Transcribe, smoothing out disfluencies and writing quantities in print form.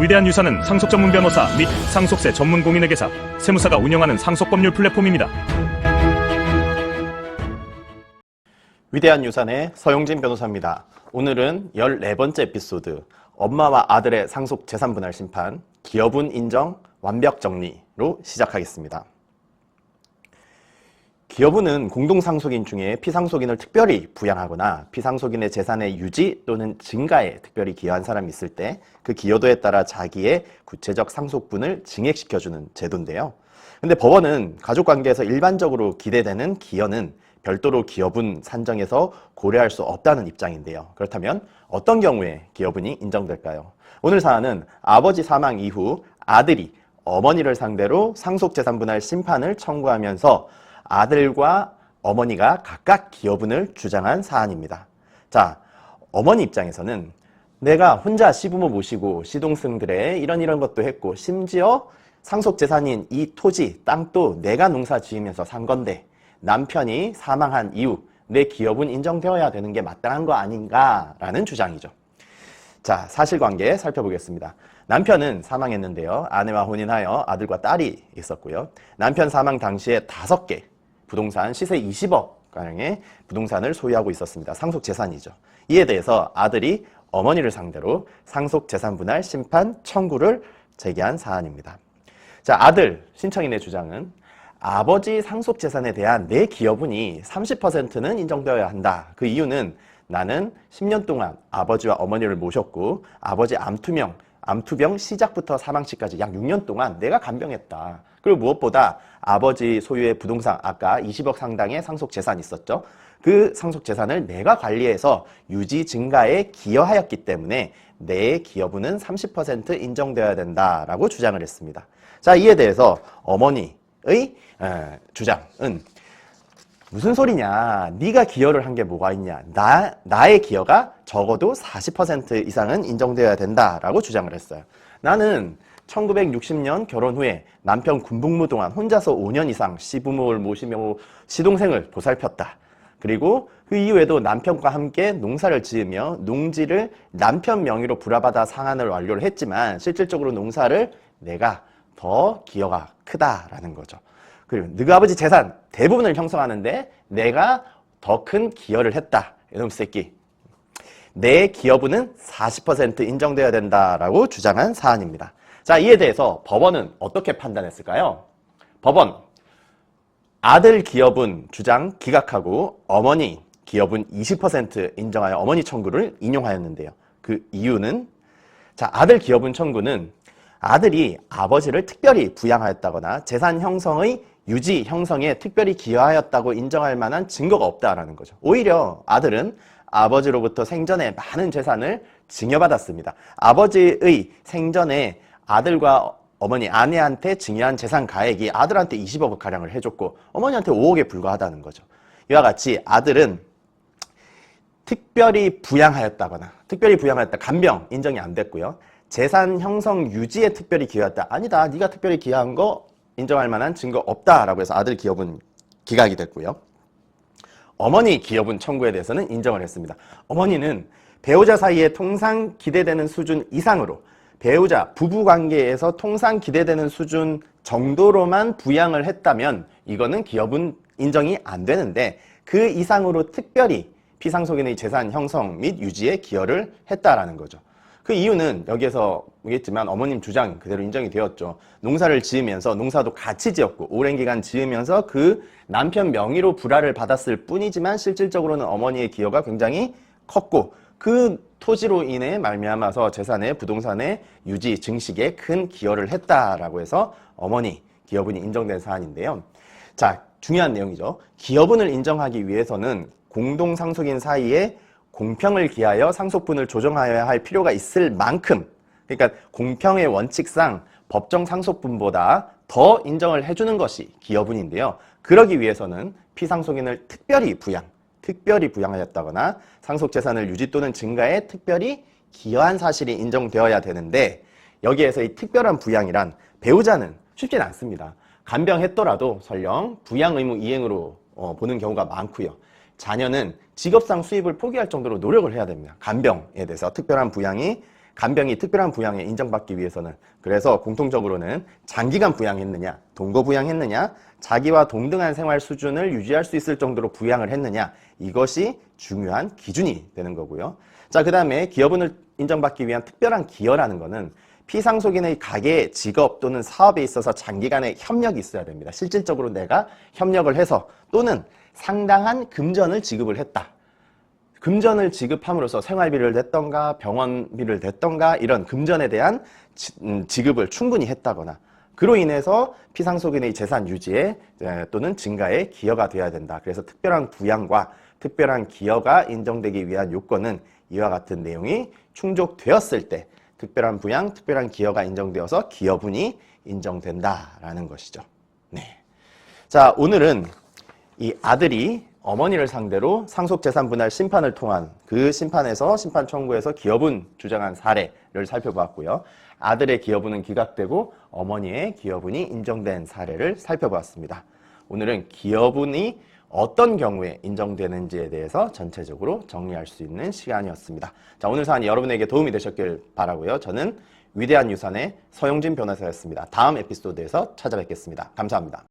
위대한 유산은 상속 전문 변호사 및 상속세 전문 공인회계사, 세무사가 운영하는 상속법률 플랫폼입니다. 위대한 유산의 서용진 변호사입니다. 오늘은 14번째 에피소드, 엄마와 아들의 상속 재산 분할 심판, 기여분 인정 완벽 정리로 시작하겠습니다. 기여분은 공동상속인 중에 피상속인을 특별히 부양하거나 피상속인의 재산의 유지 또는 증가에 특별히 기여한 사람이 있을 때 그 기여도에 따라 자기의 구체적 상속분을 증액시켜주는 제도인데요. 근데 법원은 가족관계에서 일반적으로 기대되는 기여는 별도로 기여분 산정에서 고려할 수 없다는 입장인데요. 그렇다면 어떤 경우에 기여분이 인정될까요? 오늘 사안은 아버지 사망 이후 아들이 어머니를 상대로 상속재산분할 심판을 청구하면서 아들과 어머니가 각각 기여분을 주장한 사안입니다. 자, 어머니 입장에서는 내가 혼자 시부모 모시고 시동생들의 이런 것도 했고 심지어 상속재산인 이 토지, 땅도 내가 농사 지으면서 산 건데 남편이 사망한 이후 내 기여분 인정되어야 되는 게 마땅한 거 아닌가라는 주장이죠. 자, 사실관계 살펴보겠습니다. 남편은 사망했는데요. 아내와 혼인하여 아들과 딸이 있었고요. 남편 사망 당시에 5개 부동산 시세 20억가량의 부동산을 소유하고 있었습니다. 상속재산이죠. 이에 대해서 아들이 어머니를 상대로 상속재산분할 심판 청구를 제기한 사안입니다. 자, 아들 신청인의 주장은 아버지 상속재산에 대한 내 기여분이 30%는 인정되어야 한다. 그 이유는 나는 10년 동안 아버지와 어머니를 모셨고 아버지 암투병 시작부터 사망시까지 약 6년 동안 내가 간병했다. 그리고 무엇보다 아버지 소유의 부동산, 아까 20억 상당의 상속재산이 있었죠. 그 상속재산을 내가 관리해서 유지 증가에 기여하였기 때문에 내 기여분은 30% 인정되어야 된다라고 주장을 했습니다. 자, 이에 대해서 어머니의 주장은 무슨 소리냐, 네가 기여를 한 게 뭐가 있냐, 나의 기여가 적어도 40% 이상은 인정되어야 된다라고 주장을 했어요. 나는 1960년 결혼 후에 남편 군복무 동안 혼자서 5년 이상 시부모를 모시며 시동생을 보살폈다. 그리고 그 이후에도 남편과 함께 농사를 지으며 농지를 남편 명의로 불화받아 상환을 완료를 했지만 실질적으로 농사를 내가 더 기여가 크다라는 거죠. 그리고 너희 아버지 재산 대부분을 형성하는데 내가 더 큰 기여를 했다. 이놈 새끼. 내 기여분은 40% 인정되어야 된다라고 주장한 사안입니다. 자, 이에 대해서 법원은 어떻게 판단했을까요? 법원, 아들 기여분 주장 기각하고 어머니 기여분 20% 인정하여 어머니 청구를 인용하였는데요. 그 이유는, 자, 아들 기여분 청구는 아들이 아버지를 특별히 부양하였다거나 재산 형성의 유지 형성에 특별히 기여하였다고 인정할 만한 증거가 없다라는 거죠. 오히려 아들은 아버지로부터 생전에 많은 재산을 증여받았습니다. 아버지의 생전에 아들과 어머니, 아내한테 증여한 재산 가액이 아들한테 20억 가량을 해줬고 어머니한테 5억에 불과하다는 거죠. 이와 같이 아들은 특별히 부양하였다거나 간병 인정이 안 됐고요. 재산 형성 유지에 특별히 기여했다. 아니다. 네가 특별히 기여한 거 인정할 만한 증거 없다라고 해서 아들 기여분 기각이 됐고요. 어머니 기여분 청구에 대해서는 인정을 했습니다. 어머니는 배우자 사이에 통상 기대되는 수준 이상으로 배우자 부부관계에서 통상 기대되는 수준 정도로만 부양을 했다면 이거는 기여분 인정이 안 되는데 그 이상으로 특별히 피상속인의 재산 형성 및 유지에 기여를 했다라는 거죠. 그 이유는 여기에서 보겠지만 어머님 주장 그대로 인정이 되었죠. 농사를 지으면서 농사도 같이 지었고 오랜 기간 지으면서 그 남편 명의로 불화를 받았을 뿐이지만 실질적으로는 어머니의 기여가 굉장히 컸고 그 토지로 인해 말미암아서 재산의 부동산의 유지 증식에 큰 기여를 했다라고 해서 어머니 기여분이 인정된 사안인데요. 자, 중요한 내용이죠. 기여분을 인정하기 위해서는 공동상속인 사이에 공평을 기하여 상속분을 조정하여야 할 필요가 있을 만큼, 그러니까 공평의 원칙상 법정 상속분보다 더 인정을 해주는 것이 기여분인데요. 그러기 위해서는 피상속인을 특별히 부양하였다거나 상속재산을 유지 또는 증가에 특별히 기여한 사실이 인정되어야 되는데 여기에서 이 특별한 부양이란 배우자는 쉽진 않습니다. 간병했더라도 설령 부양 의무 이행으로 보는 경우가 많고요. 자녀는 직업상 수입을 포기할 정도로 노력을 해야 됩니다. 간병에 대해서 특별한 부양이 간병이 특별한 부양에 인정받기 위해서는 그래서 공통적으로는 장기간 부양했느냐, 동거 부양했느냐, 자기와 동등한 생활 수준을 유지할 수 있을 정도로 부양을 했느냐 이것이 중요한 기준이 되는 거고요. 자, 그 다음에 기여분을 인정받기 위한 특별한 기여라는 거는 피상속인의 가계, 직업 또는 사업에 있어서 장기간의 협력이 있어야 됩니다. 실질적으로 내가 협력을 해서 또는 상당한 금전을 지급을 했다. 금전을 지급함으로써 생활비를 냈던가 병원비를 냈던가 이런 금전에 대한 지급을 충분히 했다거나 그로 인해서 피상속인의 재산 유지에 또는 증가에 기여가 돼야 된다. 그래서 특별한 부양과 특별한 기여가 인정되기 위한 요건은 이와 같은 내용이 충족되었을 때 특별한 부양, 특별한 기여가 인정되어서 기여분이 인정된다라는 것이죠. 네. 자, 오늘은 이 아들이 어머니를 상대로 상속재산 분할 심판을 통한 그 심판에서 심판 청구에서 기여분 주장한 사례를 살펴보았고요. 아들의 기여분은 기각되고 어머니의 기여분이 인정된 사례를 살펴보았습니다. 오늘은 기여분이 어떤 경우에 인정되는지에 대해서 전체적으로 정리할 수 있는 시간이었습니다. 자, 오늘 사안이 여러분에게 도움이 되셨길 바라고요. 저는 위대한 유산의 서용진 변호사였습니다. 다음 에피소드에서 찾아뵙겠습니다. 감사합니다.